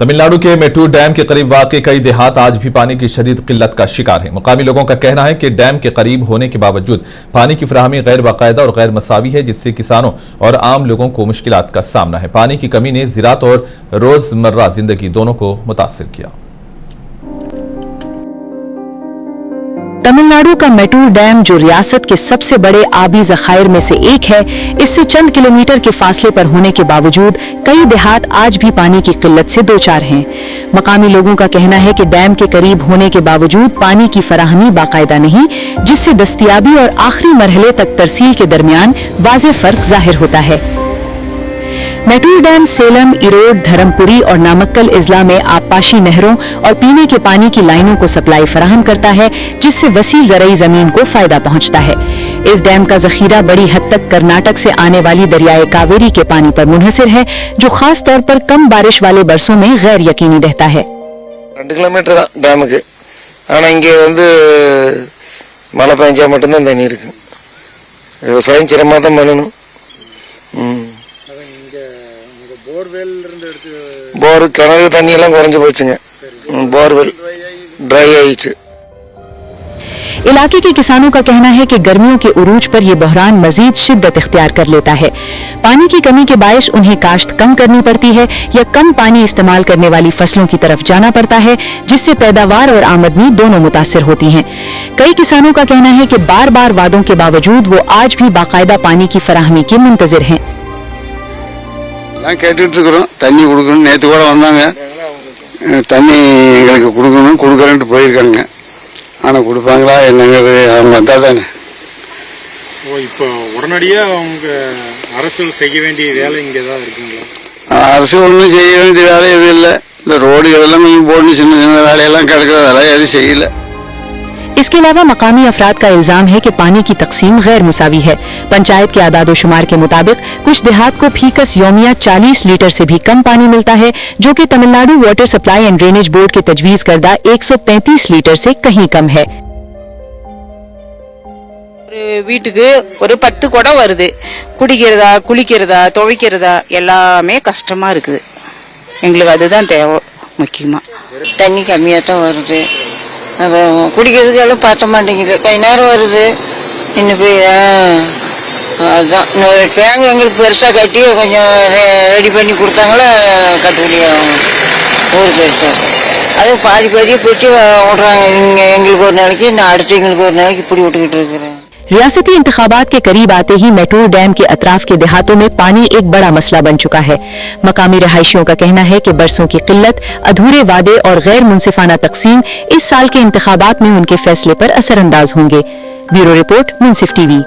तमिलनाडु के मेट्टूर डैम के करीब वाक़ कई देहात आज भी पानी की शदीद किल्लत का शिकार हैं। मकामी लोगों का कहना है कि डैम के करीब होने के बावजूद पानी की फराहमी गैर बाकायदा और गैर मसावी है, जिससे किसानों और आम लोगों को मुश्किलात का सामना है। पानी की कमी ने ज़राअत और रोज़मर्रा जिंदगी दोनों को मुतासिर किया। तमिलनाडु का मेट्टूर डैम, जो रियासत के सबसे बड़े आबी ज़खायर में से एक है, इससे चंद किलोमीटर के फासले पर होने के बावजूद कई देहात आज भी पानी की किल्लत से दो चार हैं। मकामी लोगों का कहना है कि डैम के करीब होने के बावजूद पानी की फराहमी बाकायदा नहीं, जिससे दस्तयाबी और आखिरी मरहले तक तरसील के दरमियान वाज़ेह फर्क जाहिर होता है। मेट्टूर डैम सेलम, इरोड, धर्मपुरी और नामक्कल इजला में आबपाशी नहरों और पीने के पानी की लाइनों को सप्लाई फराहम करता है, जिससे वसी ज़रई ज़मीन को फायदा पहुंचता है। इस डैम का ज़खीरा बड़ी हद तक कर्नाटक से आने वाली दरियाए कावेरी के पानी पर मुनहसिर है, जो खास तौर पर कम बारिश वाले बरसों में गैर यकीनी रहता है। 2 किलोमीटर தான் டேமுக்கு. ஆனா இங்கே வந்து மழை பெஞ்சா மட்டும்தான் தண்ணி இருக்கு. விவசாயம் சிரமமா தான் பண்ணணும். போர் கிணறு தண்ணி எல்லாம் குறைஞ்சு போச்சுங்க. போர்வெல் ड्राई ஆயிடுச்சு। इलाके के किसानों का कहना है कि गर्मियों के उरूज पर यह बहरान मजीद शिद्दत इख्तियार कर लेता है। पानी की कमी के बायस उन्हें काश्त कम करनी पड़ती है या कम पानी इस्तेमाल करने वाली फसलों की तरफ जाना पड़ता है, जिससे पैदावार और आमदनी दोनों मुतासिर होती हैं। कई किसानों का कहना है कि बार बार वादों के बावजूद वो आज भी बाकायदा पानी की फराहमी के मुंतजिर हैं। தண்ணி கொடுக்கணும், நேற்று கூட வந்தாங்க, தண்ணி எங்களுக்கு கொடுக்கணும் கொடுக்கறேன்ட்டு போயிருக்காங்க. ஆனால் கொடுப்பாங்களா என்னங்கிறது அவங்க வந்தால் தானே. இப்போ உடனடியாக அவங்க அரசு செய்ய வேண்டிய வேலை இங்கே தான் இருக்குங்களா? அரசு ஒன்றும் செய்ய வேண்டிய வேலை எதுவும் இல்லை. இந்த ரோடுகள் எல்லாம் கொஞ்சம் போடணும், சின்ன சின்ன வேலையெல்லாம் கிடக்குது, அதெல்லாம் எதுவும் செய்யலை। इसके अलावा मकामी अफराद का इल्जाम है कि पानी की तकसीम गैर मुसावी है। पंचायत के आदादोशुमार के मुताबिक कुछ देहात को फीकस यौमिया 40 लीटर से भी कम पानी मिलता है, जो कि Tamil Nadu water supply and drainage board के तजवीज करदा 135 लीटर से कहीं कम है। வீட்டுக்கு ஒரு 10 குடம் வருது. குடிக்கிறதா, குளிக்கிறதா, துவைக்கிறதா எல்லாமே கஷ்டமா இருக்குது. எங்களுக்கு அதுதான் தேவை முக்கியமா. தண்ணி கம்மியாக தான் வருது, அப்புறம் குடிக்கிறதுக்கு எல்லாம் பற்ற மாட்டேங்குது, கை நேரம் வருது. இன்னும் போய் அதுதான் இன்னொரு டேங்க் எங்களுக்கு பெருசாக கட்டி கொஞ்சம் ரெடி பண்ணி கொடுத்தாங்களா கட்டுப்படியாகும். ஊர் பெருசாக அது பாதி பாதியை போயிட்டு விட்றாங்க. எங்களுக்கு ஒரு நாளைக்கு, நான் அடுத்து எங்களுக்கு ஒரு நாளைக்கு இப்படி விட்டுக்கிட்டு இருக்கிறேன்। रियासती इंतखाबात के करीब आते ही मेट्टूर डैम के अतराफ के देहातों में पानी एक बड़ा मसला बन चुका है। मकामी रहायशियों का कहना है कि बरसों की किल्लत, अधूरे वादे और गैर मुनसिफाना तकसीम इस साल के इंतखाबात में उनके फैसले पर असरअंदाज होंगे। ब्यूरो रिपोर्ट, मुंसिफ टीवी।